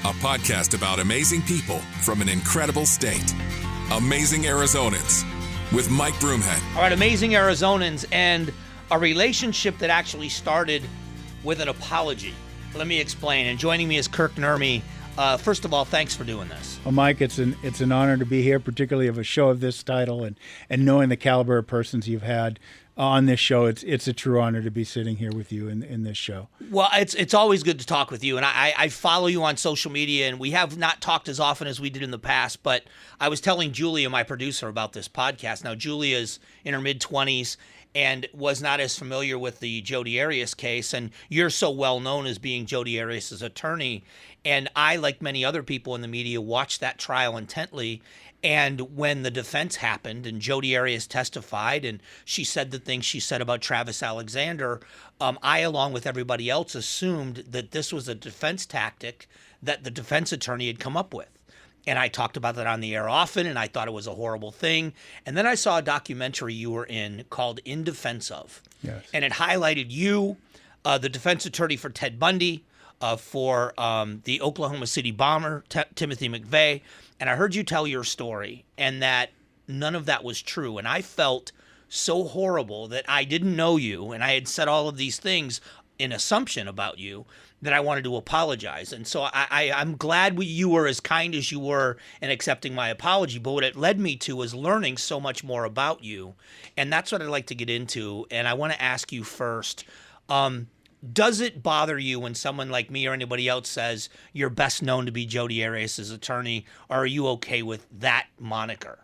a podcast about amazing people from an incredible state. Amazing Arizonans with Mike Broomhead. All right, Amazing Arizonans, and a relationship that actually started with an apology. Let me explain. And joining me is Kirk Nurmi. First of all, thanks for doing this. Well, Mike, it's an honor to be here, particularly of a show of this title, and knowing the caliber of persons you've had on this show. It's a true honor to be sitting here with you in this show. Well, it's always good to talk with you, and I follow you on social media, and we have not talked as often as we did in the past, but I was telling Julia, my producer, about this podcast. Now, Julia's in her mid-20s and was not as familiar with the Jodi Arias case, and you're so well known as being Jodi Arias' attorney, and I, like many other people in the media, watched that trial intently. And when the defense happened and Jodi Arias testified and she said the things she said about Travis Alexander, I, along with everybody else, assumed that this was a defense tactic that the defense attorney had come up with. And I talked about that on the air often, and I thought it was a horrible thing. And then I saw a documentary you were in called In Defense Of. Yes. And it highlighted you, the defense attorney for Ted Bundy, for the Oklahoma City bomber, Timothy McVeigh. And I heard you tell your story, and that none of that was true. And I felt so horrible that I didn't know you, and I had said all of these things in assumption about you, that I wanted to apologize. And so I'm glad you were as kind as you were in accepting my apology. But what it led me to was learning so much more about you. And that's what I'd like to get into. And I want to ask you first, does it bother you when someone like me or anybody else says you're best known to be Jodi Arias' attorney, or are you okay with that moniker?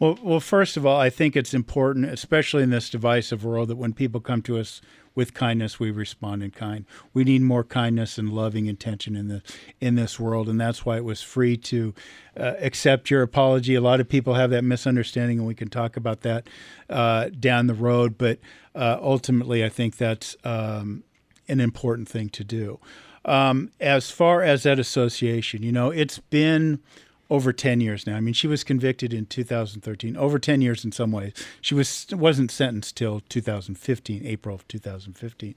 Well, first of all, I think it's important, especially in this divisive world, that when people come to us with kindness, we respond in kind. We need more kindness and loving intention in this world, and that's why it was free to accept your apology. A lot of people have that misunderstanding, and we can talk about that down the road. But ultimately, I think that's an important thing to do. As far as that association, it's been over 10 years now. I mean, she was convicted in 2013, over 10 years in some ways. She wasn't sentenced till 2015, April of 2015.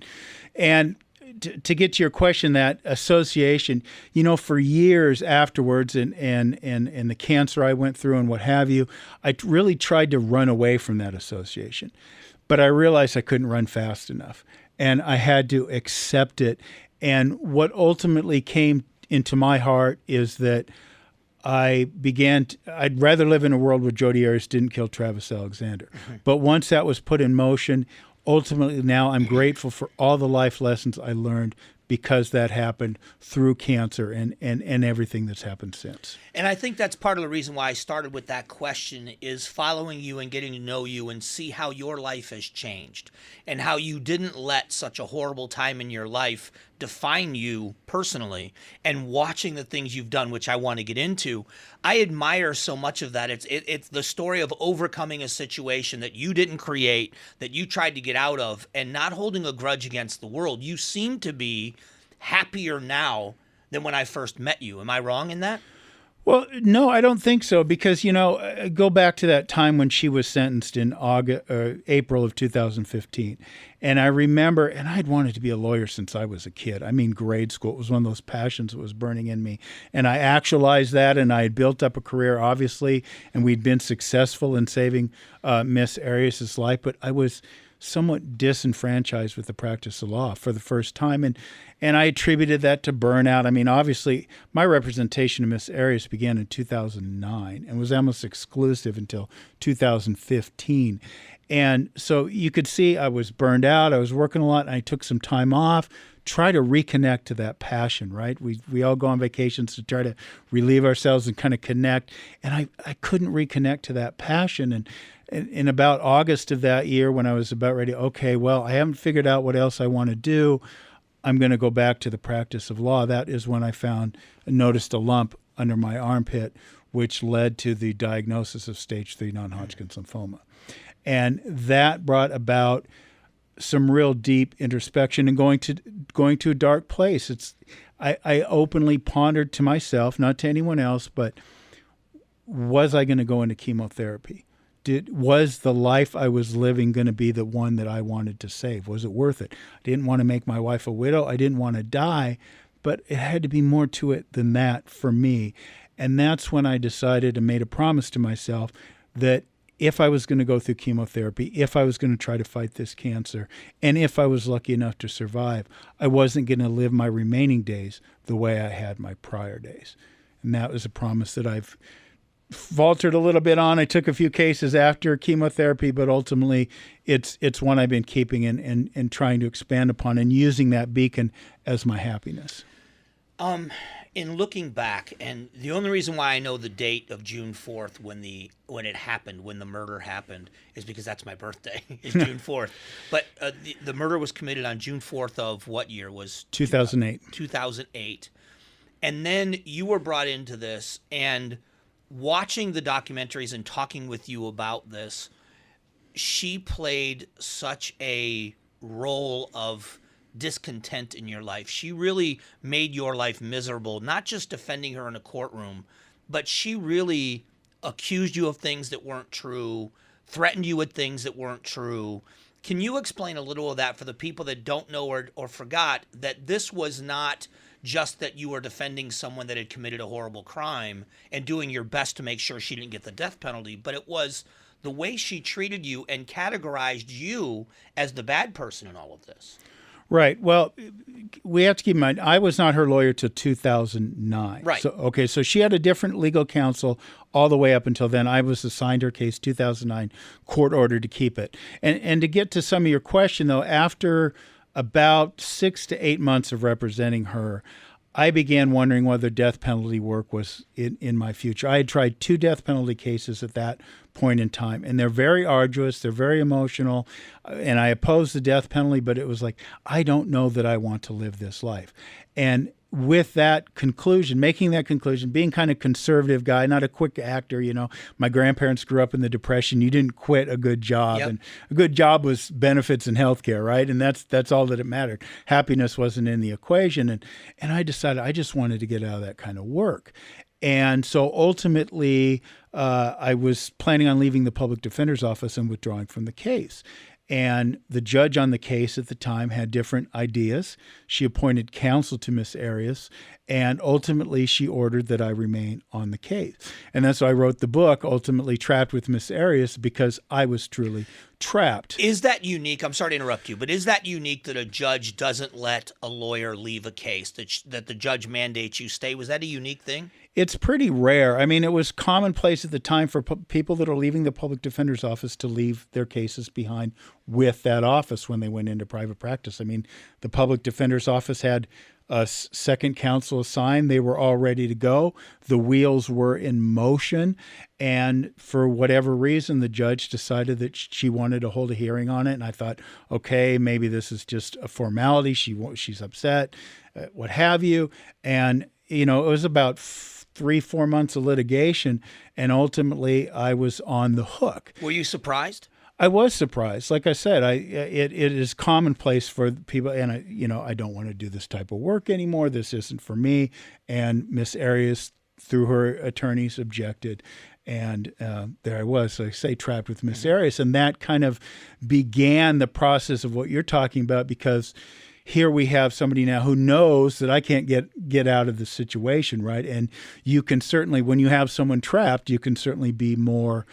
And to get to your question, that association, for years afterwards and the cancer I went through and what have you, I really tried to run away from that association. But I realized I couldn't run fast enough, and I had to accept it. And what ultimately came into my heart is that I'd rather live in a world where Jodi Arias didn't kill Travis Alexander. Mm-hmm. But once that was put in motion, ultimately now I'm grateful for all the life lessons I learned because that happened through cancer and everything that's happened since. And I think that's part of the reason why I started with that question, is following you and getting to know you and see how your life has changed and how you didn't let such a horrible time in your life define you personally, and watching the things you've done, which I want to get into. I admire so much of that. It's the story of overcoming a situation that you didn't create, that you tried to get out of, and not holding a grudge against the world. You seem to be happier now than when I first met you. Am I wrong in that? Well, no, I don't think so, because, go back to that time when she was sentenced in April of 2015. And I remember, and I'd wanted to be a lawyer since I was a kid. I mean, grade school. It was one of those passions that was burning in me. And I actualized that, and I had built up a career, obviously, and we'd been successful in saving Miss Arias' life. But I was somewhat disenfranchised with the practice of law for the first time. And I attributed that to burnout. I mean, obviously, my representation of Miss Arias began in 2009 and was almost exclusive until 2015. And so you could see I was burned out. I was working a lot, and I took some time off, try to reconnect to that passion, right? We all go on vacations to try to relieve ourselves and kind of connect. And I couldn't reconnect to that passion. And in about August of that year, when I was about ready, okay, well, I haven't figured out what else I want to do. I'm going to go back to the practice of law. That is when I noticed a lump under my armpit, which led to the diagnosis of stage 3 non-Hodgkin's lymphoma. And that brought about some real deep introspection and going to a dark place. I openly pondered to myself, not to anyone else, but was I going to go into chemotherapy? Was the life I was living going to be the one that I wanted to save? Was it worth it? I didn't want to make my wife a widow. I didn't want to die, but it had to be more to it than that for me. And that's when I decided and made a promise to myself that if I was going to go through chemotherapy, if I was going to try to fight this cancer, and if I was lucky enough to survive, I wasn't going to live my remaining days the way I had my prior days. And that was a promise that I've faltered a little bit on. I took a few cases after chemotherapy, but ultimately it's one I've been keeping and trying to expand upon and using that beacon as my happiness. In looking back, and the only reason why I know the date of June 4th when it happened, when the murder happened, is because that's my birthday. It's June 4th. But the murder was committed on June 4th of what year? Was 2008. 2008. And then you were brought into this, and watching the documentaries and talking with you about this, she played such a role of discontent in your life. She really made your life miserable, not just defending her in a courtroom, but she really accused you of things that weren't true, threatened you with things that weren't true. Can you explain a little of that for the people that don't know or forgot that this was not just that you were defending someone that had committed a horrible crime and doing your best to make sure she didn't get the death penalty, but it was the way she treated you and categorized you as the bad person in all of this? Right. Well, we have to keep in mind, I was not her lawyer till 2009. Right. So she had a different legal counsel all the way up until then. I was assigned her case 2009, court ordered to keep it. And to get to some of your question, though, after about 6 to 8 months of representing her, I began wondering whether death penalty work was in my future. I had tried 2 death penalty cases at that point in time, and they're very arduous, they're very emotional, and I opposed the death penalty, but it was like, I don't know that I want to live this life. And with that conclusion, making that conclusion, being kind of conservative guy, not a quick actor, my grandparents grew up in the Depression. You didn't quit a good job. Yep. And a good job was benefits and healthcare, right? And that's all that it mattered. Happiness wasn't in the equation. And I decided I just wanted to get out of that kind of work. And so ultimately, I was planning on leaving the public defender's office and withdrawing from the case. And the judge on the case at the time had different ideas. She appointed counsel to Miss Arias, and ultimately she ordered that I remain on the case. And that's why I wrote the book, ultimately Trapped with Miss Arias, because I was truly trapped. Is that unique? I'm sorry to interrupt you, but is that unique that a judge doesn't let a lawyer leave a case, that the judge mandates you stay? Was that a unique thing? It's pretty rare. I mean, it was commonplace at the time for people that are leaving the public defender's office to leave their cases behind with that office when they went into private practice. I mean, the public defender's office had a second counsel assigned. They were all ready to go. The wheels were in motion. And for whatever reason, the judge decided that she wanted to hold a hearing on it. And I thought, okay, maybe this is just a formality. She's upset, what have you. And, it was about 3-4 months of litigation, and ultimately I was on the hook. Were you surprised? I was surprised. Like I said, it is commonplace for people, and I don't want to do this type of work anymore. This isn't for me. And Miss Arias, through her attorneys, objected, and there I was. So I say trapped with Miss Arias, and that kind of began the process of what you're talking about, because here we have somebody now who knows that I can't get out of the situation, right? And you can certainly, when you have someone trapped, you can certainly be more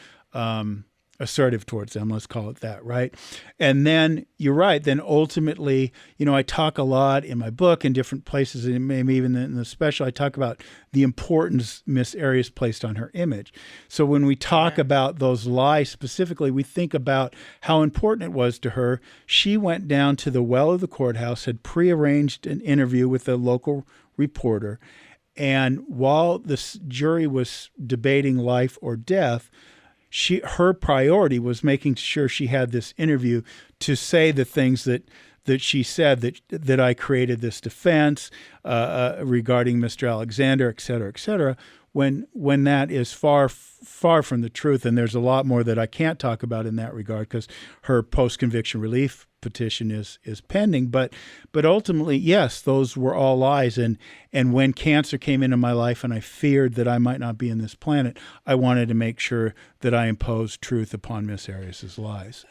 assertive towards them, let's call it that, right? And then you're right. Then ultimately, I talk a lot in my book in different places, and maybe even in the special, I talk about the importance Miss Arias placed on her image. So when we talk about those lies specifically, we think about how important it was to her. She went down to the well of the courthouse, had prearranged an interview with a local reporter, and while the jury was debating life or death, her priority was making sure she had this interview to say the things that she said, that I created this defense regarding Mr. Alexander, et cetera, when that is far from the truth. And there's a lot more that I can't talk about in that regard, because her post-conviction relief petition is pending. But ultimately, yes, those were all lies. And when cancer came into my life and I feared that I might not be in this planet, I wanted to make sure that I imposed truth upon Miss Arias's lies.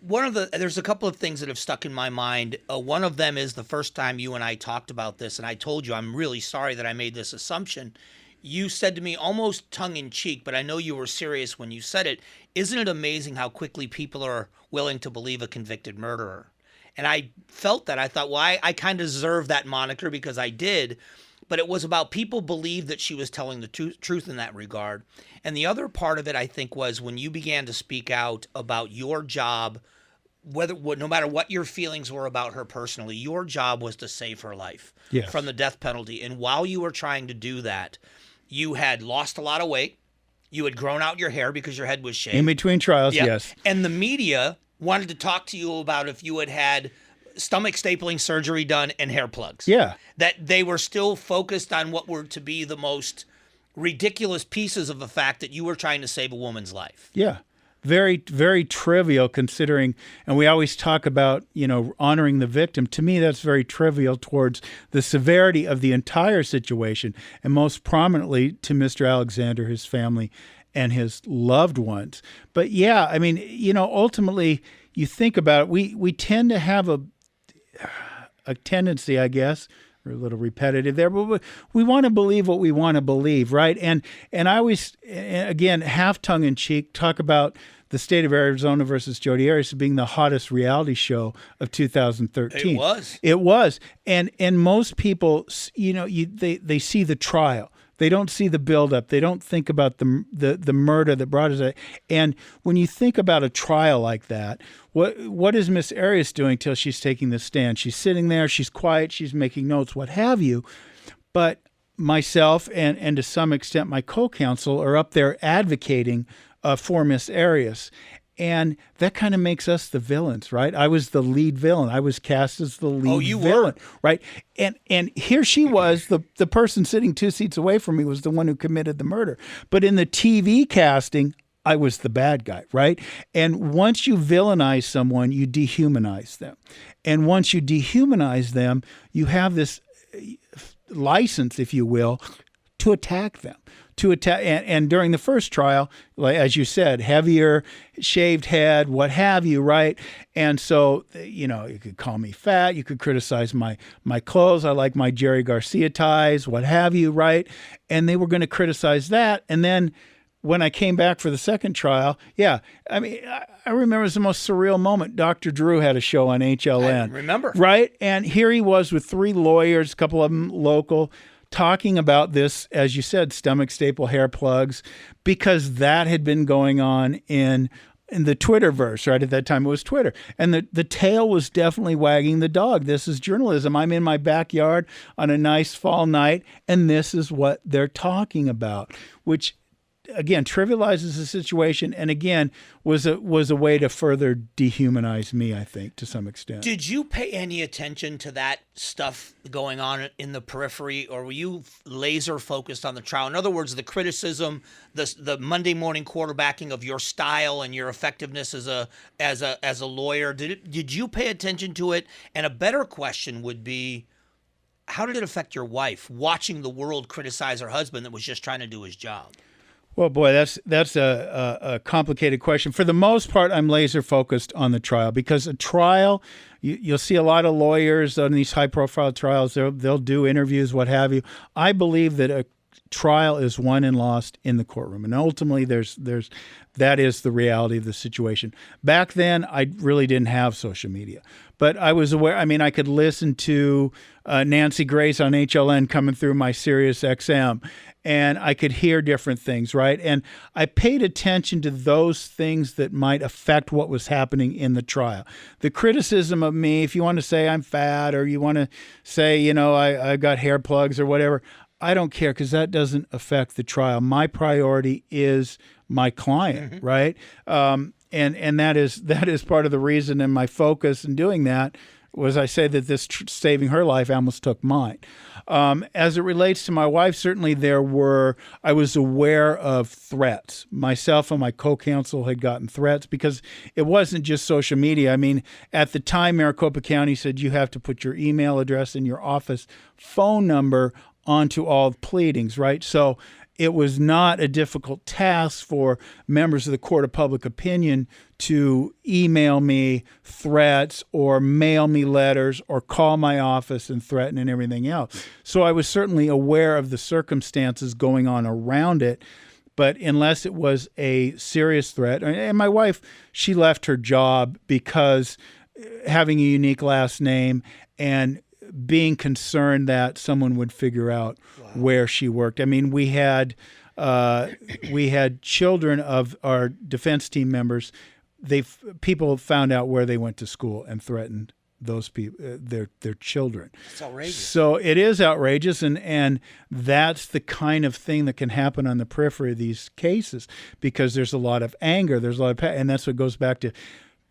there's a couple of things that have stuck in my mind. One of them is the first time you and I talked about this, and I told you I'm really sorry that I made this assumption. You said to me almost tongue-in-cheek, but I know you were serious when you said it, isn't it amazing how quickly people are willing to believe a convicted murderer? And I felt that. I thought, well, I kind of deserve that moniker because I did. But it was about people believed that she was telling the truth in that regard. And the other part of it, I think, was when you began to speak out about your job, no matter what your feelings were about her personally, your job was to save her life from the death penalty. And while you were trying to do that, you had lost a lot of weight. You had grown out your hair because your head was shaved. In between trials, yes. And the media wanted to talk to you about if you had stomach stapling surgery done and hair plugs. Yeah. That they were still focused on what were to be the most ridiculous pieces of the fact that you were trying to save a woman's life. Yeah. Very, very trivial considering, and we always talk about, honoring the victim. To me, that's very trivial towards the severity of the entire situation, and most prominently to Mr. Alexander, his family, and his loved ones. But yeah, I mean, ultimately, you think about it, we tend to have a tendency, I guess, we're a little repetitive there, but we want to believe what we want to believe, right? And I always, again, half tongue-in-cheek, talk about the state of Arizona versus Jodi Arias being the hottest reality show of 2013. It was. And most people, they see the trial. They don't see the buildup. They don't think about the murder that brought us. And when you think about a trial like that, what is Miss Arias doing till she's taking the stand? She's sitting there. She's quiet. She's making notes, what have you. But myself and to some extent my co-counsel are up there advocating for Miss Arias. And that kind of makes us the villains, right? I was the lead villain. I was cast as the lead villain, right? And here she was, the person sitting 2 seats away from me was the one who committed the murder. But in the TV casting, I was the bad guy, right? And once you villainize someone, you dehumanize them. And once you dehumanize them, you have this license, if you will, to attack them. And during the first trial, like as you said, heavier, shaved head, what have you, right? And so, you could call me fat, you could criticize my clothes, I like my Jerry Garcia ties, what have you, right? And they were going to criticize that. And then when I came back for the second trial, I remember it was the most surreal moment. Dr. Drew had a show on HLN. I remember. Right? And here he was with 3 lawyers, a couple of them local, talking about this, as you said, stomach staple hair plugs, because that had been going on in the Twitterverse, right? At that time, it was Twitter. And the tail was definitely wagging the dog. This is journalism. I'm in my backyard on a nice fall night, and this is what they're talking about, which, again, trivializes the situation, and again, was a way to further dehumanize me, I think, to some extent. Did you pay any attention to that stuff going on in the periphery, or were you laser focused on the trial? In other words, the criticism, the Monday morning quarterbacking of your style and your effectiveness as a lawyer. Did you pay attention to it? And a better question would be, how did it affect your wife watching the world criticize her husband that was just trying to do his job? Well, boy, that's a complicated question. For the most part, I'm laser focused on the trial, because a trial, you'll see a lot of lawyers on these high profile trials. They'll do interviews, what have you. I believe that a trial is won and lost in the courtroom, and ultimately that is the reality of the situation. Back then, I really didn't have social media, but I was aware. I mean, I could listen to Nancy Grace on HLN coming through my Sirius XM, and I could hear different things, right? And I paid attention to those things that might affect what was happening in the trial. The criticism of me, if you want to say I'm fat, or you want to say, I got hair plugs or whatever, I don't care, because that doesn't affect the trial. My priority is my client, right? And that is part of the reason, and my focus in doing that was, I say that this saving her life almost took mine. As it relates to my wife, certainly I was aware of threats. Myself and my co-counsel had gotten threats, because it wasn't just social media. I mean, at the time, Maricopa County said you have to put your email address and your office phone number onto all pleadings, right? So it was not a difficult task for members of the Court of Public Opinion to email me threats or mail me letters or call my office and threaten and everything else. So I was certainly aware of the circumstances going on around it, but unless it was a serious threat, and my wife, she left her job because having a unique last name and being concerned that someone would figure out where she worked. I mean, we had children of our defense team members. People found out where they went to school and threatened those people, their children. It's outrageous. So it is outrageous, and that's the kind of thing that can happen on the periphery of these cases because there's a lot of anger. There's a lot of, and that's what goes back to.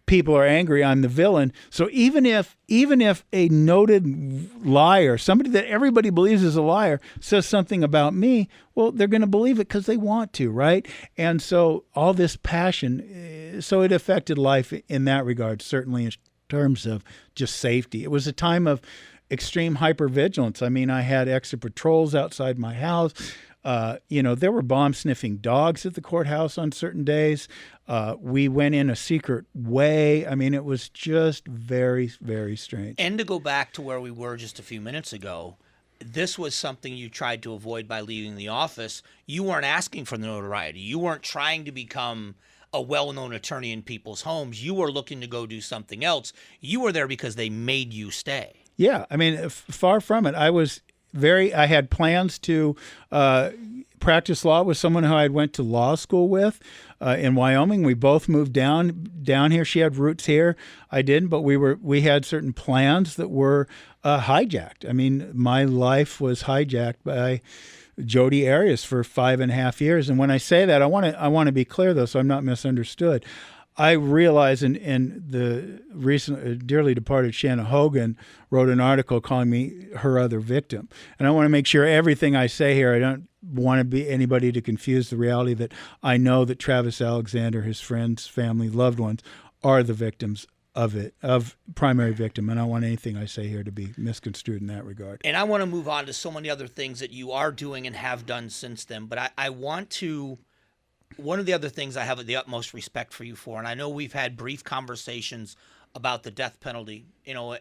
People are angry, I'm the villain. So even if a noted liar, somebody that everybody believes is a liar, says something about me, well, they're going to believe it because they want to, right? And so all this passion, so it affected life in that regard, certainly in terms of just safety. It was a time of extreme hypervigilance. I mean, I had extra patrols outside my house. There were bomb-sniffing dogs at the courthouse on certain days. We went in a secret way. I mean, it was just very, very strange. And to go back to where we were just a few minutes ago, this was something you tried to avoid by leaving the office. You weren't asking for the notoriety. You weren't trying to become a well-known attorney in people's homes. You were looking to go do something else. You were there because they made you stay. Yeah, I mean, far from it. I had plans to practice law with someone who I went to law school with in Wyoming. We both moved down here. She had roots here. I didn't, but we had certain plans that were hijacked. I mean, my life was hijacked by Jodi Arias for 5.5 years. And when I say that, I want to be clear, though, so I'm not misunderstood. I realize, and the recent dearly departed Shanna Hogan wrote an article calling me her other victim. And I want to make sure everything I say here, I don't want to be anybody to confuse the reality that I know that Travis Alexander, his friends, family, loved ones are the victims of primary victim. And I don't want anything I say here to be misconstrued in that regard. And I want to move on to so many other things that you are doing and have done since then. But I want to... One of the other things I have the utmost respect for you for, and I know we've had brief conversations about the death penalty,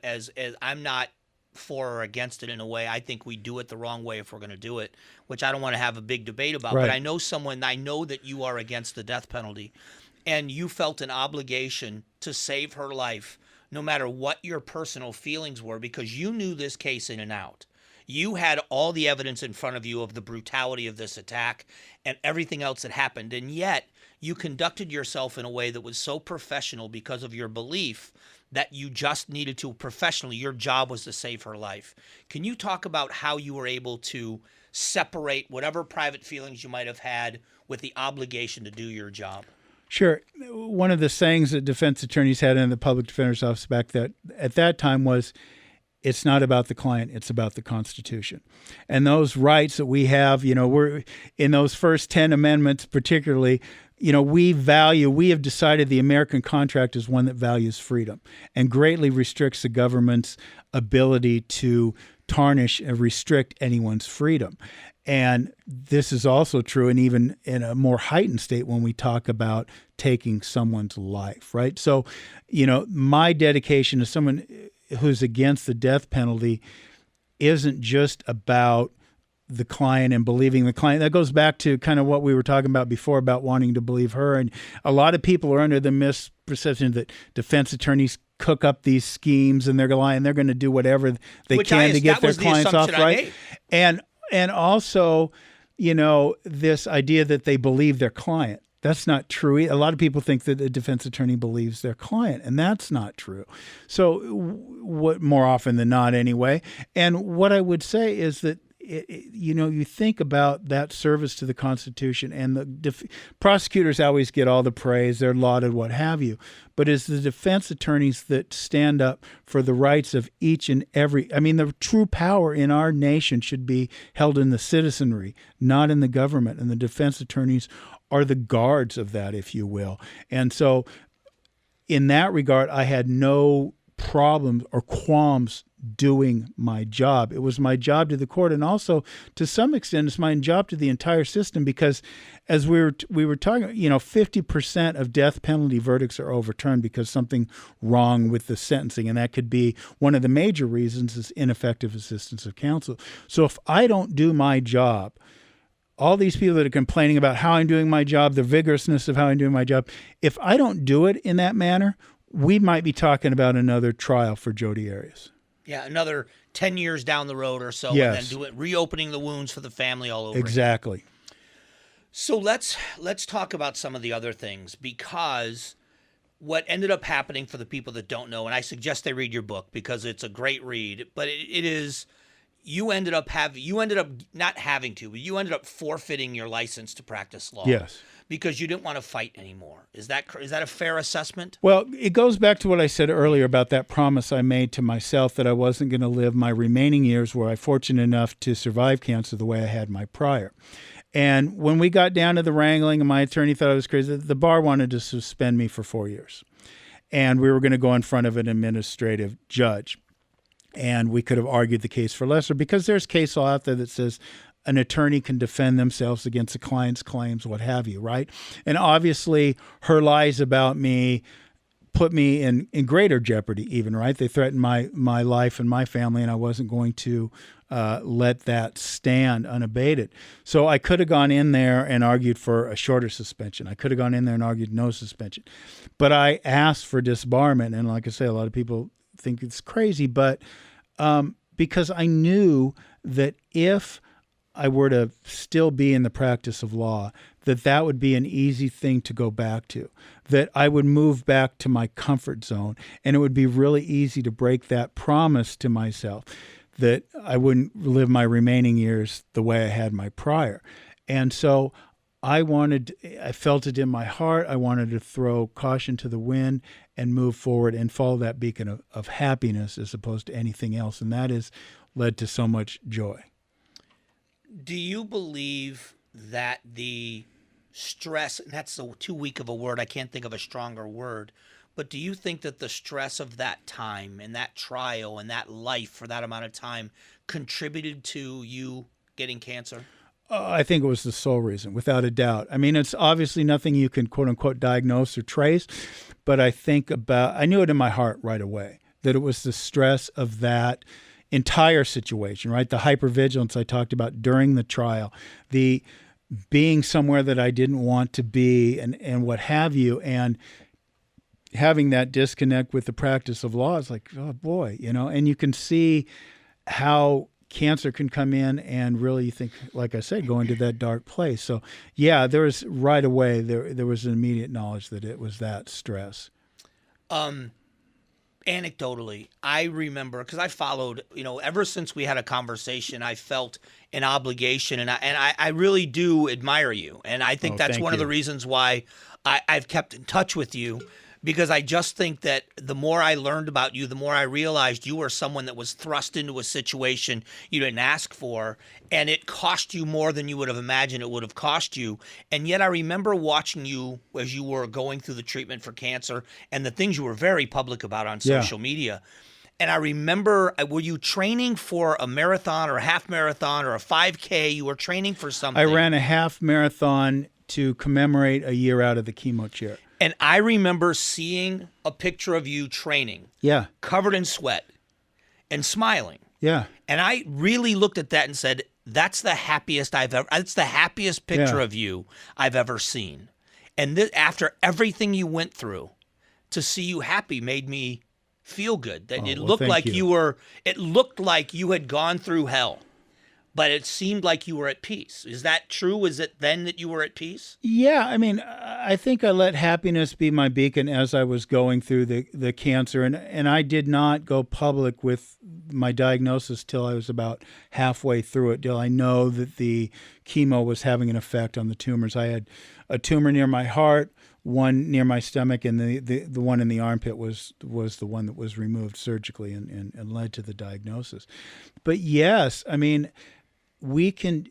as I'm not for or against it in a way. I think we do it the wrong way if we're going to do it, which I don't want to have a big debate about. Right. But I know that you are against the death penalty, and you felt an obligation to save her life no matter what your personal feelings were because you knew this case in and out. You had all the evidence in front of you of the brutality of this attack and everything else that happened, and yet you conducted yourself in a way that was so professional because of your belief that you just needed to professionally. Your job was to save her life. Can you talk about how you were able to separate whatever private feelings you might have had with the obligation to do your job? Sure. One of the sayings that defense attorneys had in the public defender's office back at that time was, it's not about the client, it's about the Constitution. And those rights that we have, we're in those first 10 amendments particularly, we have decided the American contract is one that values freedom and greatly restricts the government's ability to tarnish and restrict anyone's freedom. And this is also true, and even in a more heightened state when we talk about taking someone's life, right? So, my dedication to someone who's against the death penalty isn't just about the client and believing the client. That goes back to kind of what we were talking about before about wanting to believe her. And a lot of people are under the misperception that defense attorneys cook up these schemes and they're going to do whatever they can to get their clients off, right? And also, this idea that they believe their client. That's not true. A lot of people think that a defense attorney believes their client, and that's not true. So what more often than not anyway. And what I would say is that, you think about that service to the Constitution, and the prosecutors always get all the praise, they're lauded, what have you. But it's the defense attorneys that stand up for the rights of each and every, the true power in our nation should be held in the citizenry, not in the government. And the defense attorneys are the guards of that, if you will. And so in that regard, I had no problems or qualms doing my job. It was my job to the court, and also to some extent it's my job to the entire system, because as we were talking, 50% of death penalty verdicts are overturned because something wrong with the sentencing, and that could be one of the major reasons is ineffective assistance of counsel. So if I don't do my job, all these people that are complaining about how I'm doing my job, the vigorousness of how I'm doing my job, if I don't do it in that manner, we might be talking about another trial for Jodi Arias. Yeah, another 10 years down the road or so, yes. And then reopening the wounds for the family all over Exactly. again. So let's talk about some of the other things, because what ended up happening, for the people that don't know, and I suggest they read your book because it's a great read, but it is, you ended up forfeiting your license to practice law. Yes. Because you didn't want to fight anymore. Is that a fair assessment? Well, it goes back to what I said earlier about that promise I made to myself that I wasn't going to live my remaining years, were I fortunate enough to survive cancer, the way I had my prior. And when we got down to the wrangling, and my attorney thought I was crazy, the bar wanted to suspend me for 4 years. And we were going to go in front of an administrative judge. And we could have argued the case for lesser, because there's case law out there that says an attorney can defend themselves against a client's claims, what have you, right? And obviously her lies about me put me in greater jeopardy even, right? They threatened my life and my family, and I wasn't going to let that stand unabated. So I could have gone in there and argued for a shorter suspension. I could have gone in there and argued no suspension. But I asked for disbarment, and like I say, a lot of people think it's crazy, but because I knew that if I were to still be in the practice of law, that would be an easy thing to go back to, that I would move back to my comfort zone, and it would be really easy to break that promise to myself that I wouldn't live my remaining years the way I had my prior. And so I felt it in my heart. I wanted to throw caution to the wind and move forward and follow that beacon of happiness as opposed to anything else. And that has led to so much joy. Do you believe that the stress, and that's too weak of a word, I can't think of a stronger word, but do you think that the stress of that time and that trial and that life for that amount of time contributed to you getting cancer? I think it was the sole reason, without a doubt. I mean, it's obviously nothing you can quote unquote diagnose or trace, but I knew it in my heart right away that it was the stress of that entire situation, right? The hypervigilance I talked about during the trial, the being somewhere that I didn't want to be, and what have you, and having that disconnect with the practice of law is like, oh boy, and you can see how cancer can come in and really, you think, like I said, go into that dark place. So yeah, there was right away, there was an immediate knowledge that it was that stress. Anecdotally, I remember, because I followed, ever since we had a conversation, I felt an obligation, and I really do admire you. And I think that's one of the reasons why I've kept in touch with you, because I just think that the more I learned about you, the more I realized you were someone that was thrust into a situation you didn't ask for, and it cost you more than you would have imagined it would have cost you. And yet I remember watching you as you were going through the treatment for cancer and the things you were very public about on social media. And I remember, were you training for a marathon or a half marathon or a 5K? You were training for something. I ran a half marathon to commemorate a year out of the chemo chair. And I remember seeing a picture of you training, covered in sweat and smiling. Yeah. And I really looked at that and said, that's the happiest picture of you I've ever seen. And after everything you went through, to see you happy made me feel good. That it looked like it looked like you had gone through hell, but it seemed like you were at peace. Is that true? Is it then that you were at peace? Yeah, I mean, I think I let happiness be my beacon as I was going through the cancer, and I did not go public with my diagnosis till I was about halfway through it, till I know that the chemo was having an effect on the tumors. I had a tumor near my heart, one near my stomach, and the one in the armpit was the one that was removed surgically and led to the diagnosis. But yes, I mean, we can,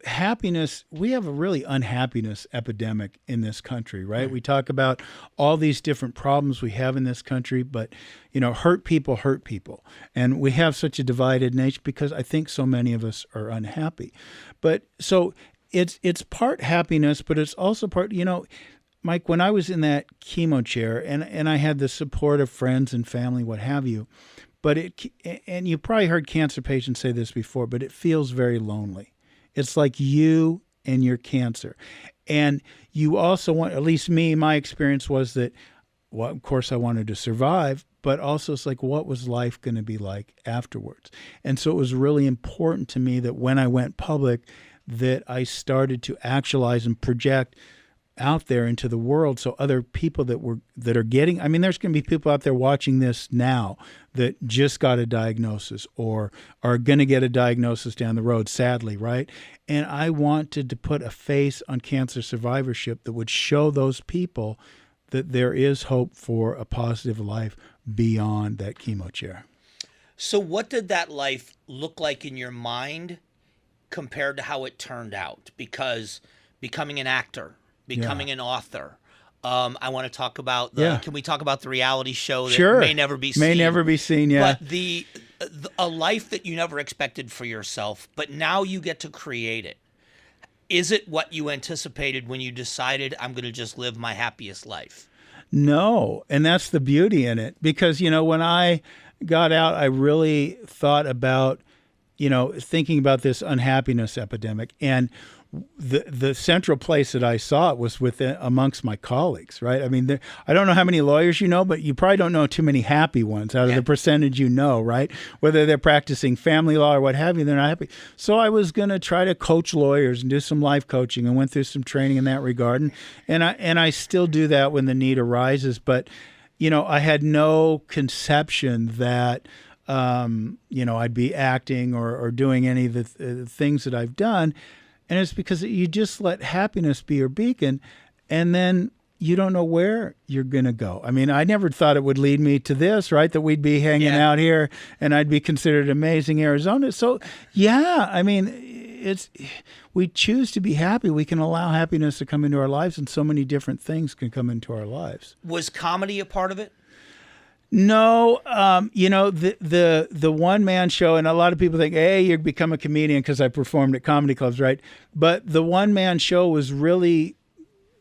happiness, we have a really unhappiness epidemic in this country, right? We talk about all these different problems we have in this country, but, hurt people. And we have such a divided nation because I think so many of us are unhappy. But so it's part happiness, but it's also part, Mike, when I was in that chemo chair and I had the support of friends and family, what have you, but and you probably heard cancer patients say this before, but it feels very lonely. It's like you and your cancer. And you also want, at least me, my experience was that, well, of course I wanted to survive, but also it's like, what was life going to be like afterwards? And so it was really important to me that when I went public, that I started to actualize and project out there into the world, so other people that are getting, there's going to be people out there watching this now that just got a diagnosis or are going to get a diagnosis down the road, sadly, right? And I wanted to put a face on cancer survivorship that would show those people that there is hope for a positive life beyond that chemo chair. So what did that life look like in your mind compared to how it turned out? Because becoming an actor, becoming an author. I want to talk about can we talk about the reality show that may never be seen? May never be seen, yeah. But a life that you never expected for yourself, but now you get to create it. Is it what you anticipated when you decided I'm going to just live my happiest life? No, and that's the beauty in it. Because, when I got out, I really thought about, thinking about this unhappiness epidemic. And the central place that I saw it was amongst my colleagues, right? I don't know how many lawyers you know, but you probably don't know too many happy ones out of the percentage right? Whether they're practicing family law or what have you, they're not happy. So I was going to try to coach lawyers and do some life coaching and went through some training in that regard. And I still do that when the need arises. But, I had no conception that, I'd be acting or doing any of the things that I've done. And it's because you just let happiness be your beacon, and then you don't know where you're going to go. I never thought it would lead me to this, right? That we'd be hanging out here and I'd be considered amazing Arizona. So, we choose to be happy. We can allow happiness to come into our lives, and so many different things can come into our lives. Was comedy a part of it? No, the one-man show, and a lot of people think, hey, you become a comedian because I performed at comedy clubs, right? But the one-man show was really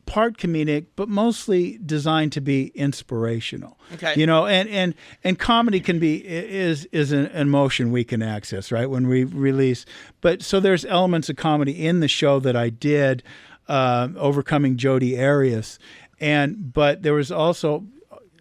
part comedic, but mostly designed to be inspirational. Okay. And comedy is an emotion we can access, right? When we release. But so there's elements of comedy in the show that I did, overcoming Jodi Arias. But there was also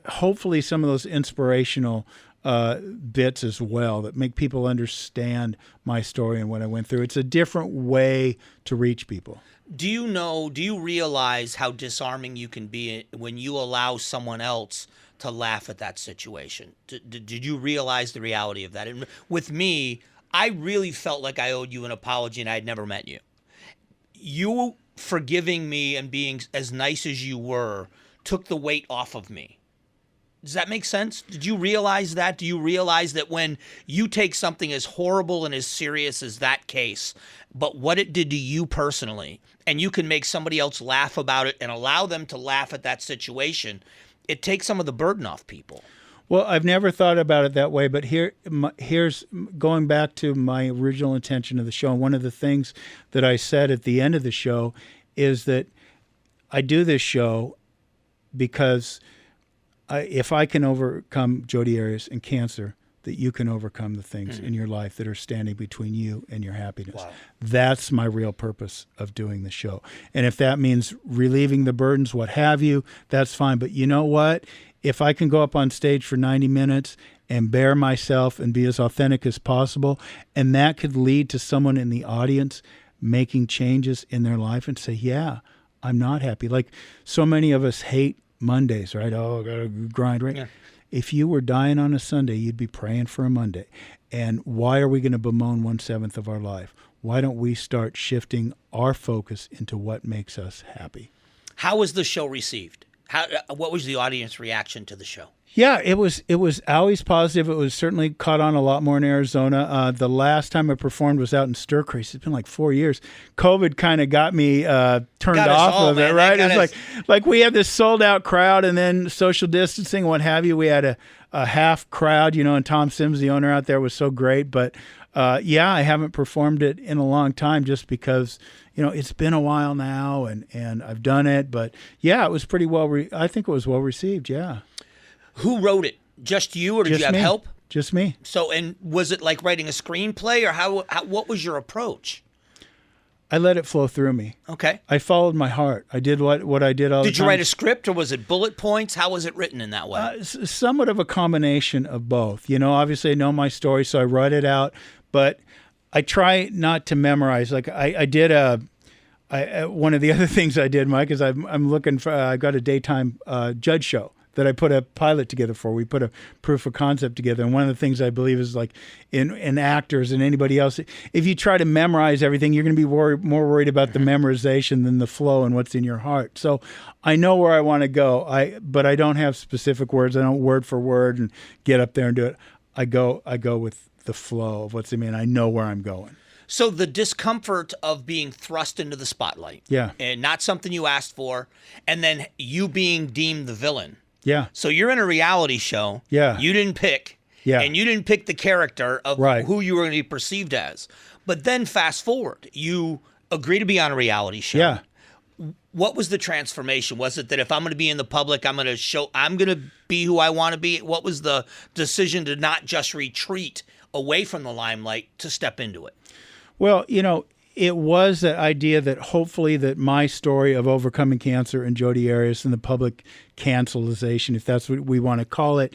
hopefully some of those inspirational bits as well that make people understand my story and what I went through. It's a different way to reach people. Do you realize how disarming you can be when you allow someone else to laugh at that situation? Did you realize the reality of that? And with me, I really felt like I owed you an apology and I had never met you. You forgiving me and being as nice as you were took the weight off of me. Does that make sense? Did you realize that? Do you realize that when you take something as horrible and as serious as that case, but what it did to you personally, and you can make somebody else laugh about it and allow them to laugh at that situation, it takes some of the burden off people? Well, I've never thought about it that way, but here's going back to my original intention of the show. And one of the things that I said at the end of the show is that I do this show because if I can overcome Jodi Arias and cancer, that you can overcome the things in your life that are standing between you and your happiness. Wow. That's my real purpose of doing the show. And if that means relieving the burdens, what have you, that's fine. But you know what? If I can go up on stage for 90 minutes and bear myself and be as authentic as possible, and that could lead to someone in the audience making changes in their life and say, yeah, I'm not happy. Like so many of us hate Mondays, right? Oh, I gotta grind, right? Yeah. If you were dying on a Sunday, you'd be praying for a Monday. And why are we going to bemoan 1/7 of our life? Why don't we start shifting our focus into what makes us happy? How was the show received? What was the audience reaction to the show? Yeah, it was always positive. It was certainly caught on a lot more in Arizona. The last time I performed was out in Stir Crease. It's been like 4 years. COVID kind of got me turned off of it, right? It's like we had this sold out crowd, and then social distancing, what have you. We had a half crowd, and Tom Sims, the owner out there, was so great. But yeah, I haven't performed it in a long time just because it's been a while now, and I've done it. But yeah, it was pretty I think it was well received. Yeah. Who wrote it? Just you, or did you have help? Just me. So, and was it like writing a screenplay, or what was your approach? I let it flow through me. Okay. I followed my heart. I did what I did all the time. Did you write a script, or was it bullet points? How was it written in that way? Somewhat of a combination of both. Obviously I know my story, so I write it out, but I try not to memorize. Like I did one of the other things I did, Mike, is I'm looking for, I got a daytime judge show that I put a pilot together for. We put a proof of concept together. And one of the things I believe is like in actors and anybody else, if you try to memorize everything, you're going to be more worried about the memorization than the flow and what's in your heart. So I know where I want to go, but I don't have specific words. I don't word for word and get up there and do it. I go with the flow of what's in me, and I know where I'm going. So the discomfort of being thrust into the spotlight. Yeah. And not something you asked for, and then you being deemed the villain. Yeah. So you're in a reality show. Yeah. You didn't pick. Yeah. And you didn't pick the character of who you were going to be perceived as. But then fast forward, you agree to be on a reality show. Yeah. What was the transformation? Was it that if I'm going to be in the public, I'm going to be who I want to be? What was the decision to not just retreat away from the limelight to step into it? Well, it was that idea that hopefully that my story of overcoming cancer and Jodi Arias and the public cancelization, if that's what we want to call it,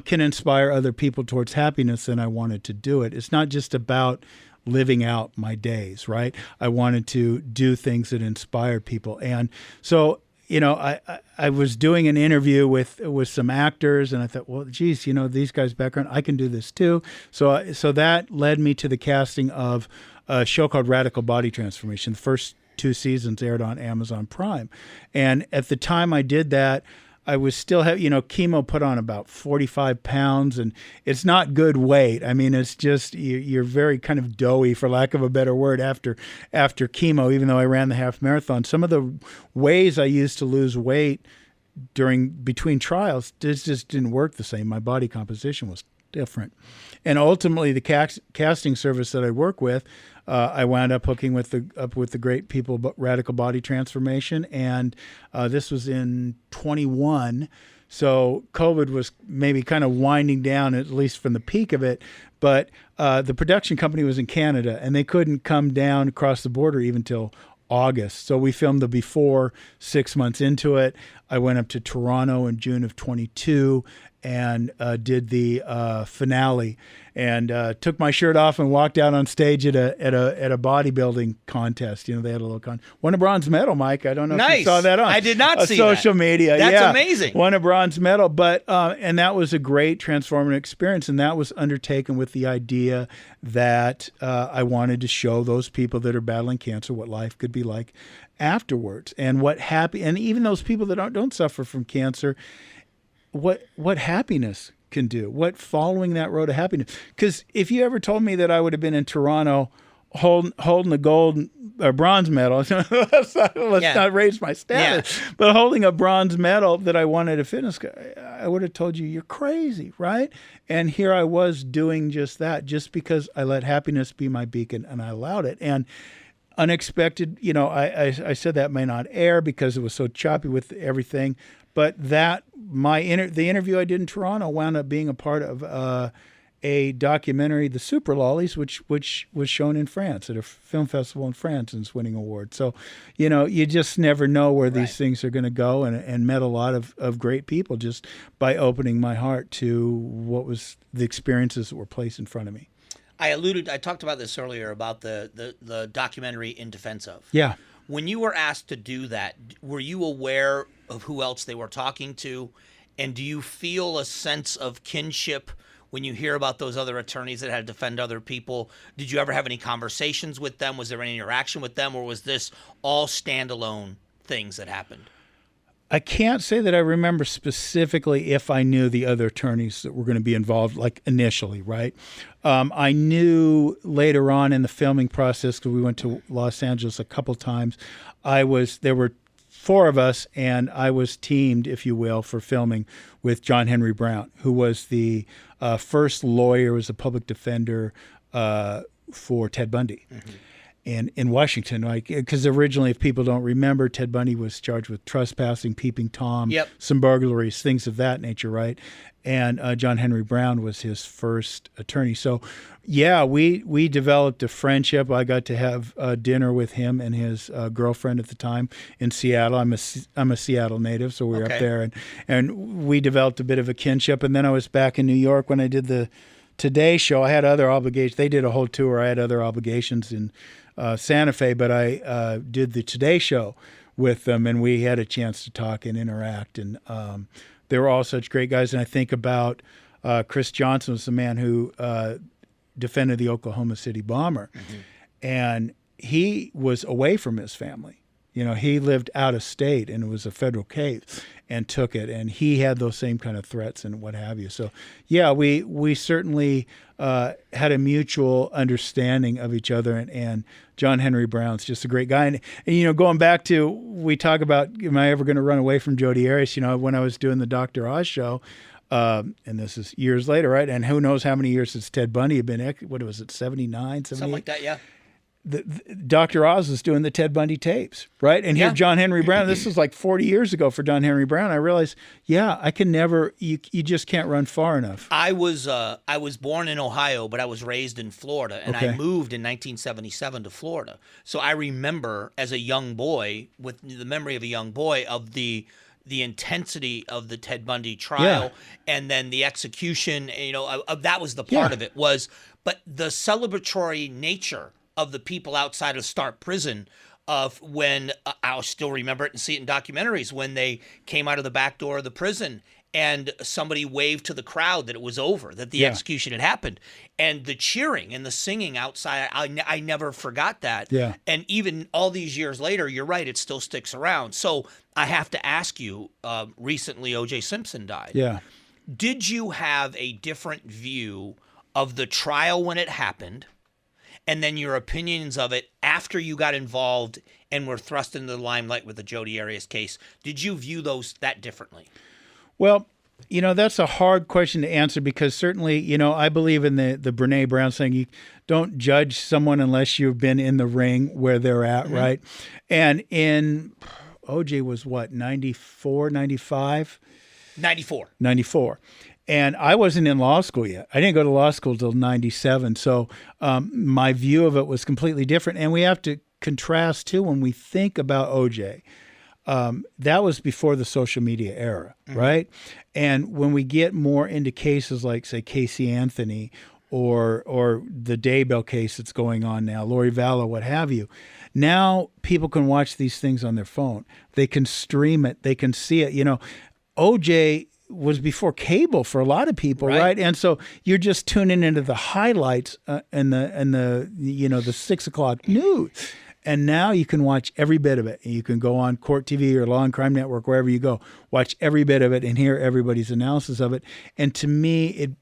can inspire other people towards happiness, and I wanted to do it. It's not just about living out my days, right? I wanted to do things that inspire people. And so, I was doing an interview with some actors, and I thought, well, geez, these guys' background, I can do this too. So that led me to the casting of a show called Radical Body Transformation. The first 2 seasons aired on Amazon Prime. And at the time I did that, I was still chemo put on about 45 pounds, and it's not good weight. I mean, it's just, you're very kind of doughy, for lack of a better word, after chemo, even though I ran the half marathon. Some of the ways I used to lose weight between trials just didn't work the same. My body composition was different. And ultimately, the casting service that I work with, I wound up hooking with the great people at Radical Body Transformation, and this was in 21. So COVID was maybe kind of winding down, at least from the peak of it. But the production company was in Canada, and they couldn't come down across the border even till August. So we filmed the before 6 months into it. I went up to Toronto in June of 22 and did the finale, and took my shirt off and walked out on stage at a bodybuilding contest. They had a little won a bronze medal, Mike. I don't know if you saw that on. I did not see social media. That's yeah. amazing. Won a bronze medal, but and that was a great transformative experience, and that was undertaken with the idea that I wanted to show those people that are battling cancer what life could be like afterwards, and and even those people that don't suffer from cancer, what happiness can do, what following that road of happiness. Because if you ever told me that I would have been in Toronto holding a gold or bronze medal, let's not raise my status, but holding a bronze medal that I won at a fitness, I would have told you're crazy, right? And here I was doing just that, just because I let happiness be my beacon and I allowed it. And unexpected, I said that may not air because it was so choppy with everything, but the interview I did in Toronto wound up being a part of a documentary, The Super Lollies, which was shown in France at a film festival in France and is winning awards. So, you just never know where these things are going to go, and met a lot of great people just by opening my heart to what was the experiences that were placed in front of me. I talked about this earlier about the documentary In Defense Of. Yeah. When you were asked to do that, were you aware of who else they were talking to? And do you feel a sense of kinship when you hear about those other attorneys that had to defend other people? Did you ever have any conversations with them? Was there any interaction with them? Or was this all standalone things that happened? I can't say that I remember specifically if I knew the other attorneys that were going to be involved, like initially, right? I knew later on in the filming process, because we went to Los Angeles a couple times. There were 4 of us, and I was teamed, if you will, for filming with John Henry Brown, who was the first lawyer, was a public defender for Ted Bundy. Mm-hmm. In Washington, because originally, if people don't remember, Ted Bundy was charged with trespassing, peeping Tom, some burglaries, things of that nature, right? And John Henry Brown was his first attorney. So, yeah, we developed a friendship. I got to have dinner with him and his girlfriend at the time in Seattle. I'm a Seattle native, so we were up there, and we developed a bit of a kinship. And then I was back in New York when I did the Today Show. I had other obligations. They did a whole tour. I had other obligations in Santa Fe, but I did the Today Show with them, and we had a chance to talk and interact. And they were all such great guys. And I think about Chris Johnson was the man who defended the Oklahoma City bomber. Mm-hmm. And he was away from his family. You know, he lived out of state, and it was a federal case, and took it. And he had those same kind of threats and what have you. So, yeah, we certainly had a mutual understanding of each other. And John Henry Brown's just a great guy. And you know, going back to, we talk about, am I ever going to run away from Jodi Arias? You know, when I was doing the Dr. Oz show, and this is years later, right? And who knows how many years since Ted Bundy had been, what was it, 79, 78? Something like that, yeah. Dr. Oz was doing the Ted Bundy tapes, right? And here John Henry Brown, this was like 40 years ago for John Henry Brown. I realized, I can never, you just can't run far enough. I was born in Ohio, but I was raised in Florida, and I moved in 1977 to Florida. So I remember as a young boy, with the memory of a young boy, of the intensity of the Ted Bundy trial, and then the execution, you know, that was the part of it but the celebratory nature of the people outside of Stark Prison, of when I'll still remember it and see it in documentaries, when they came out of the back door of the prison and somebody waved to the crowd that it was over, that the execution had happened, and the cheering and the singing outside. I never forgot that. Yeah. And even all these years later, you're right, it still sticks around. So I have to ask you, recently O.J. Simpson died. Yeah. Did you have a different view of the trial when it happened, and then your opinions of it after you got involved and were thrust into the limelight with the Jodi Arias case? Did you view those that differently? Well, you know, that's a hard question to answer, because certainly, you know, I believe in the Brene Brown saying, you don't judge someone unless you've been in the ring where they're at, right? And in OJ was what, 94, 95? 94. 94. And I wasn't in law school yet. I didn't go to law school till 97. So my view of it was completely different. And we have to contrast, too, when we think about OJ. That was before the social media era, right? And when we get more into cases like, say, Casey Anthony or the Daybell case that's going on now, Lori Vallow, what have you, now people can watch these things on their phone. They can stream it. They can see it. You know, OJ was before cable for a lot of people, right? And so you're just tuning into the highlights and the you know, the 6 o'clock news. And now you can watch every bit of it. You can go on Court TV or Law and Crime Network, wherever you go, watch every bit of it and hear everybody's analysis of it. And to me,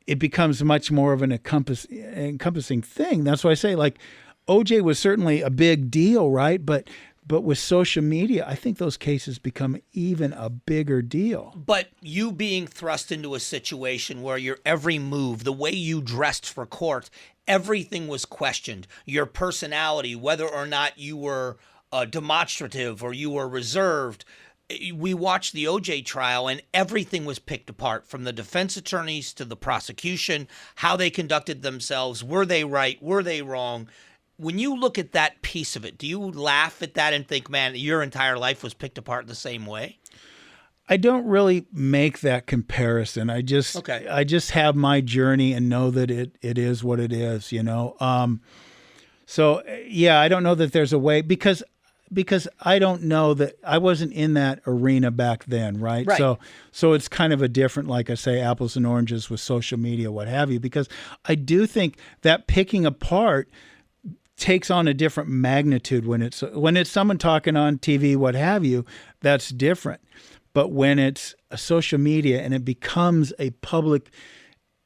it becomes much more of an encompassing thing. That's why I say, like, OJ was certainly a big deal, right? But with social media, I think those cases become even a bigger deal. But you being thrust into a situation where your every move, the way you dressed for court, everything was questioned. Your personality, whether or not you were demonstrative or you were reserved. We watched the OJ trial, and everything was picked apart, from the defense attorneys to the prosecution, how they conducted themselves. Were they right? Were they wrong? When you look at that piece of it, do you laugh at that and think, man, your entire life was picked apart the same way? I don't really make that comparison. I just have my journey and know that it is what it is, you know? So yeah, I don't know that there's a way, because I don't know that I wasn't in that arena back then. Right. So it's kind of a different, like I say, apples and oranges with social media, what have you, because I do think that picking apart, takes on a different magnitude when it's someone talking on TV, what have you. That's different. But when it's a social media and it becomes a public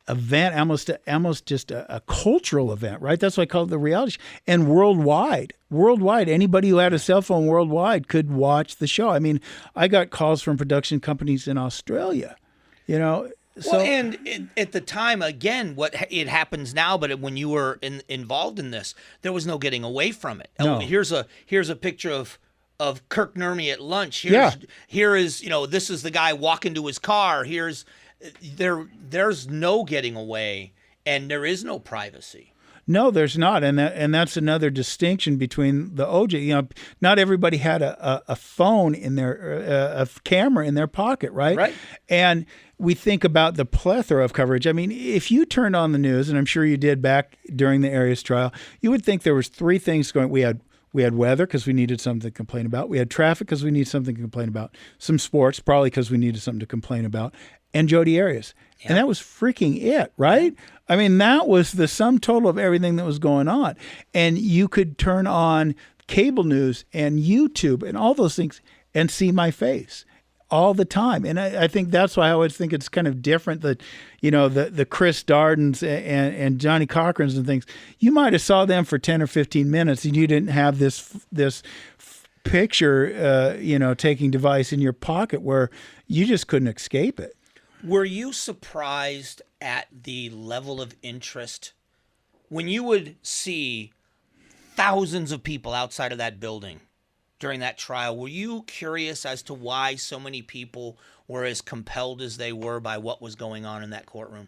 event, almost just a cultural event, right? That's why I call it the reality show. And worldwide, anybody who had a cell phone worldwide could watch the show. I mean, I got calls from production companies in Australia, So, well, and at the time, again, it happens now, but when you were involved in this, there was no getting away from it. No. Here's a picture of Kirk Nurmi at lunch. Here is this is the guy walking to his car. There's no getting away, and there is no privacy. No, there's not, and that's another distinction between the OJ. Not everybody had a phone in a camera in their pocket, right? Right. And we think about the plethora of coverage. I mean, if you turned on the news, and I'm sure you did back during the Arias trial, you would think there was three things going. We had weather because we needed something to complain about. We had traffic because we needed something to complain about. Some sports, probably because we needed something to complain about. And Jodi Arias. Yeah. And that was freaking it, right? I mean, that was the sum total of everything that was going on. And you could turn on cable news and YouTube and all those things and see my face all the time. And I think that's why I always think it's kind of different that, the Chris Dardens and Johnny Cochrans and things, you might have saw them for 10 or 15 minutes and you didn't have this picture, taking device in your pocket where you just couldn't escape it. Were you surprised at the level of interest when you would see thousands of people outside of that building during that trial? Were you curious as to why so many people were as compelled as they were by what was going on in that courtroom?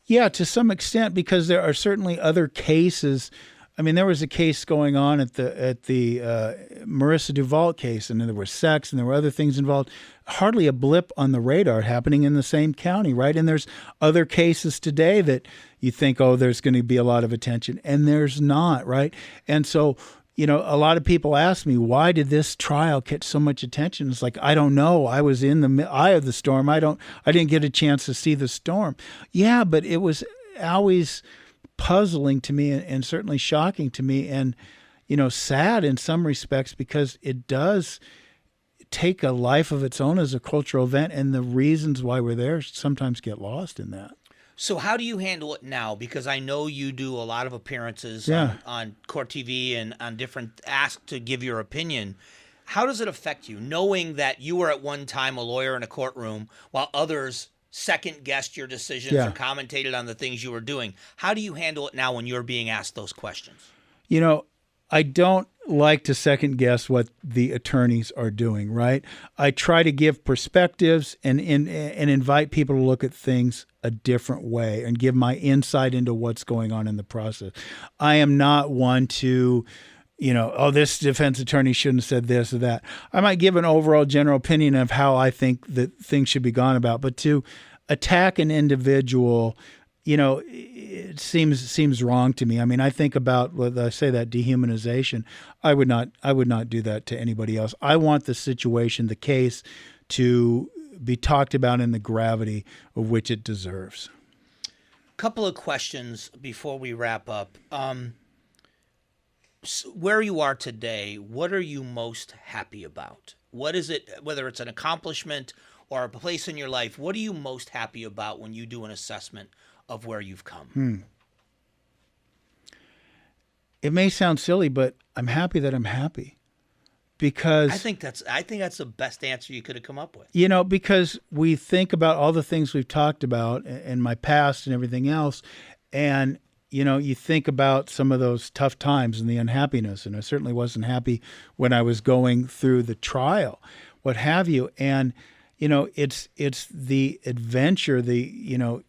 Yeah, to some extent, because there are certainly other cases. I mean, there was a case going on at the Marissa Duval case, and there was sex, and there were other things involved. Hardly a blip on the radar happening in the same county, right? And there's other cases today that you think, oh, there's going to be a lot of attention, and there's not, right? And so, a lot of people ask me, why did this trial get so much attention? It's like, I don't know. I was in the eye of the storm. I didn't get a chance to see the storm. Yeah, but it was always puzzling to me and certainly shocking to me and, sad in some respects because it does take a life of its own as a cultural event, and the reasons why we're there sometimes get lost in that. So how do you handle it now? Because I know you do a lot of appearances on Court TV and on different asked to give your opinion. How does it affect you, knowing that you were at one time a lawyer in a courtroom while others second-guessed your decisions or commentated on the things you were doing? How do you handle it now when you're being asked those questions? I don't like to second-guess what the attorneys are doing, right? I try to give perspectives and invite people to look at things a different way and give my insight into what's going on in the process. I am not one to this defense attorney shouldn't have said this or that. I might give an overall general opinion of how I think that things should be gone about, but to attack an individual, it seems wrong to me. I mean, I think about I say that dehumanization. I would not do that to anybody else. I want the situation, the case, to be talked about in the gravity of which it deserves. Couple of questions before we wrap up. Where you are today, what are you most happy about? What is it, whether it's an accomplishment or a place in your life, what are you most happy about when you do an assessment of where you've come? It may sound silly, but I'm happy that I'm happy. Because I think that's the best answer you could have come up with. Because we think about all the things we've talked about in my past and everything else, and you think about some of those tough times and the unhappiness, and I certainly wasn't happy when I was going through the trial, what have you. And, it's the adventure, the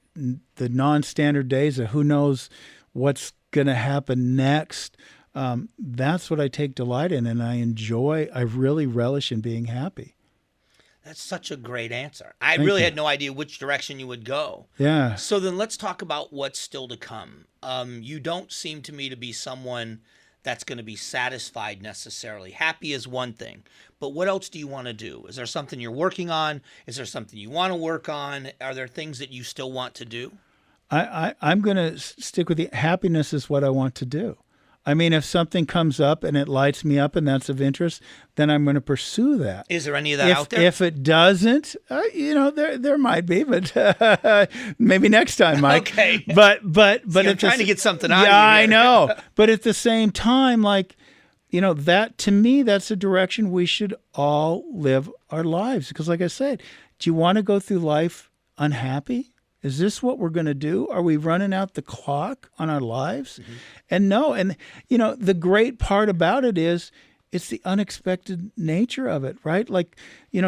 non-standard days of who knows what's going to happen next. That's what I take delight in, and I really relish in being happy. That's such a great answer. I really had no idea which direction you would go. Yeah. So then let's talk about what's still to come. You don't seem to me to be someone that's going to be satisfied necessarily. Happy is one thing, but what else do you want to do? Is there something you're working on? Is there something you want to work on? Are there things that you still want to do? I'm going to stick with the happiness is what I want to do. I mean, if something comes up and it lights me up and that's of interest, then I'm going to pursue that. Is there any of that out there? If it doesn't, there might be, but maybe next time, Mike. Okay. But I'm trying to get something out of you. Yeah, I know. But at the same time, like, that to me, that's the direction we should all live our lives. Because like I said, do you want to go through life unhappy? Is this what we're going to do? Are we running out the clock on our lives? Mm-hmm. And no. And, the great part about it is it's the unexpected nature of it, right? Like,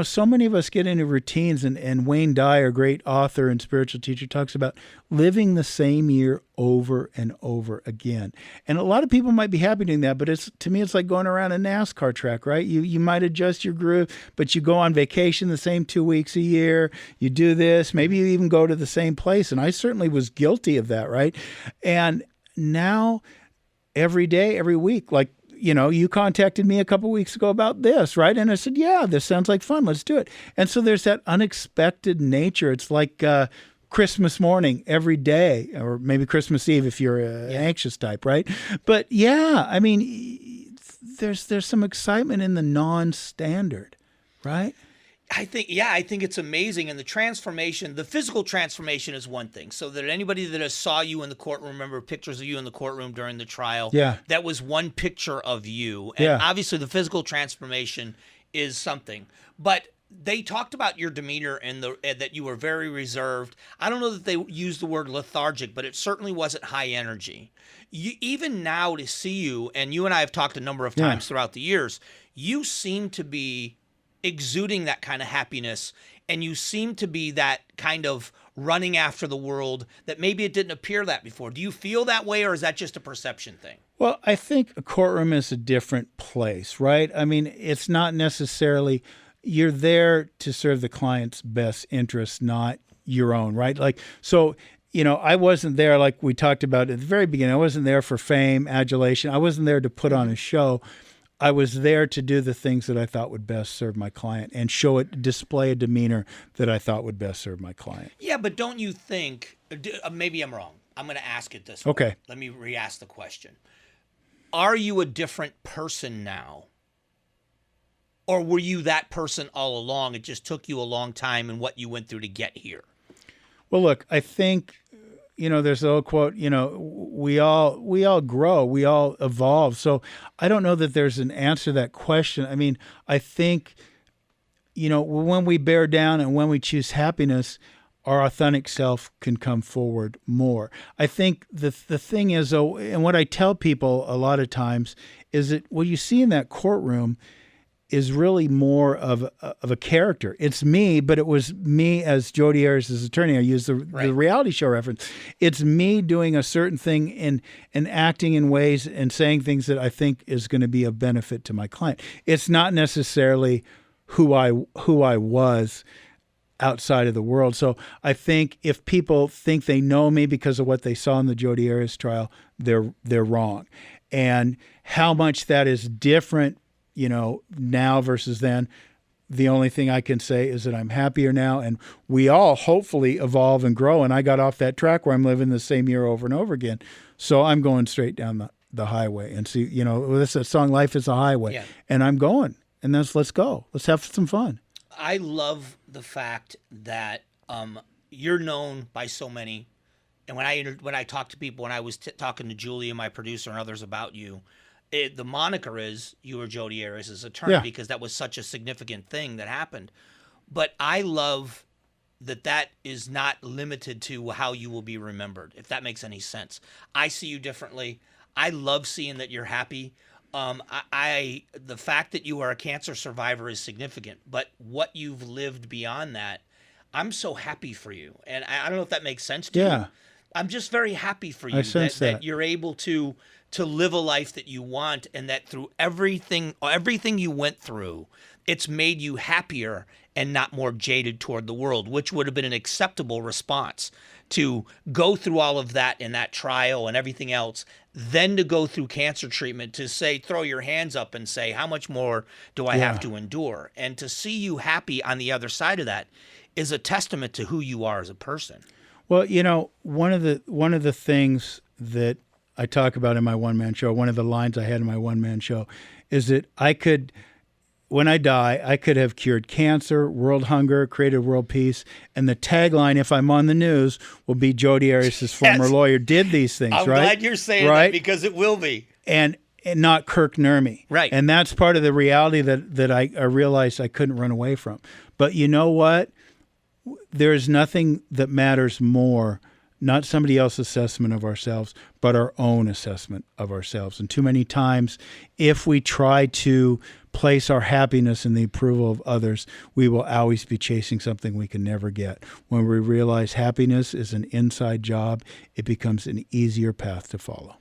so many of us get into routines, and Wayne Dyer, great author and spiritual teacher, talks about living the same year over and over again. And a lot of people might be happy doing that, but to me, it's like going around a NASCAR track, right? You might adjust your groove, but you go on vacation the same 2 weeks a year. You do this, maybe you even go to the same place. And I certainly was guilty of that, right? And now every day, every week, like, you contacted me a couple weeks ago about this, right? And I said, yeah, this sounds like fun. Let's do it. And so there's that unexpected nature. It's like Christmas morning every day, or maybe Christmas Eve if you're an anxious type, right? But yeah, I mean, there's some excitement in the non-standard, right? I think it's amazing. And the transformation, the physical transformation is one thing. So that anybody that has saw you in the courtroom, remember pictures of you in the courtroom during the trial, that was one picture of you. And obviously the physical transformation is something. But they talked about your demeanor and that you were very reserved. I don't know that they used the word lethargic, but it certainly wasn't high energy. Even now to see you, and you and I have talked a number of times throughout the years, you seem to be exuding that kind of happiness, and you seem to be that kind of running after the world that maybe it didn't appear that before. Do you feel that way, or is that just a perception thing? Well, I think a courtroom is a different place, right? I mean, it's not necessarily, you're there to serve the client's best interests, not your own, right? Like, so, I wasn't there, like we talked about at the very beginning, I wasn't there for fame, adulation. I wasn't there to put on a show. I was there to do the things that I thought would best serve my client and display a demeanor that I thought would best serve my client. Yeah, but don't you think, maybe I'm wrong. I'm going to ask it this way. Okay. Let me re-ask the question. Are you a different person now? Or were you that person all along? It just took you a long time and what you went through to get here. Well, look, I think, there's an old quote, we all grow, we all evolve. So I don't know that there's an answer to that question. I mean, I think, when we bear down and when we choose happiness, our authentic self can come forward more. I think the thing is, though, and what I tell people a lot of times is that what you see in that courtroom is really more of a character. It's me, but it was me as Jodi Arias' attorney. I use the reality show reference. It's me doing a certain thing and acting in ways and saying things that I think is going to be of benefit to my client. It's not necessarily who I was outside of the world. So I think if people think they know me because of what they saw in the Jodi Arias trial, they're wrong. And how much that is different now versus then, the only thing I can say is that I'm happier now, and we all hopefully evolve and grow. And I got off that track where I'm living the same year over and over again. So I'm going straight down the highway and see, this is a song, Life is a Highway, and I'm going, and let's go. Let's have some fun. I love the fact that you're known by so many. And when I talk to people, when I was talking to Julia, my producer, and others about you, the moniker is you were Jodi Arias' attorney because that was such a significant thing that happened. But I love that is not limited to how you will be remembered, if that makes any sense. I see you differently. I love seeing that you're happy. The fact that you are a cancer survivor is significant, but what you've lived beyond that, I'm so happy for you. And I don't know if that makes sense to you. I'm just very happy for you that you're able to live a life that you want, and that through everything you went through, it's made you happier and not more jaded toward the world, which would have been an acceptable response to go through all of that in that trial and everything else, then to go through cancer treatment, to say, throw your hands up and say, how much more do I have to endure? And to see you happy on the other side of that is a testament to who you are as a person. Well, one of the things that I talk about in my one-man show, one of the lines I had in my one-man show, is that when I die, I could have cured cancer, world hunger, created world peace, and the tagline, if I'm on the news, will be Jodi Arias' former lawyer did these things, I'm right? glad you're saying that because it will be. And not Kirk Nurmi. Right. And that's part of the reality that I realized I couldn't run away from. But you know what? There's nothing that matters more, not somebody else's assessment of ourselves, but our own assessment of ourselves. And too many times, if we try to place our happiness in the approval of others, we will always be chasing something we can never get. When we realize happiness is an inside job, it becomes an easier path to follow.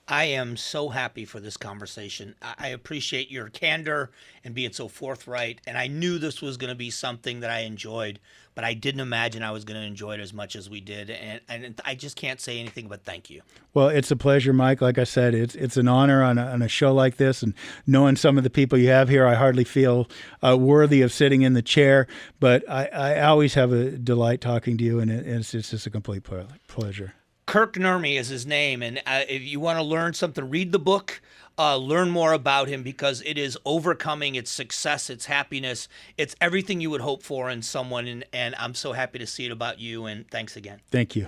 I am so happy for this conversation. I appreciate your candor and being so forthright. And I knew this was going to be something that I enjoyed, but I didn't imagine I was going to enjoy it as much as we did. And I just can't say anything but thank you. Well, it's a pleasure, Mike. Like I said, it's an honor on a show like this. And knowing some of the people you have here, I hardly feel worthy of sitting in the chair. But I always have a delight talking to you, and it's just a complete pleasure. Kirk Nurmi is his name, and if you want to learn something, read the book, learn more about him, because it is overcoming, it's success, it's happiness, it's everything you would hope for in someone, and I'm so happy to see it about you, and thanks again. Thank you.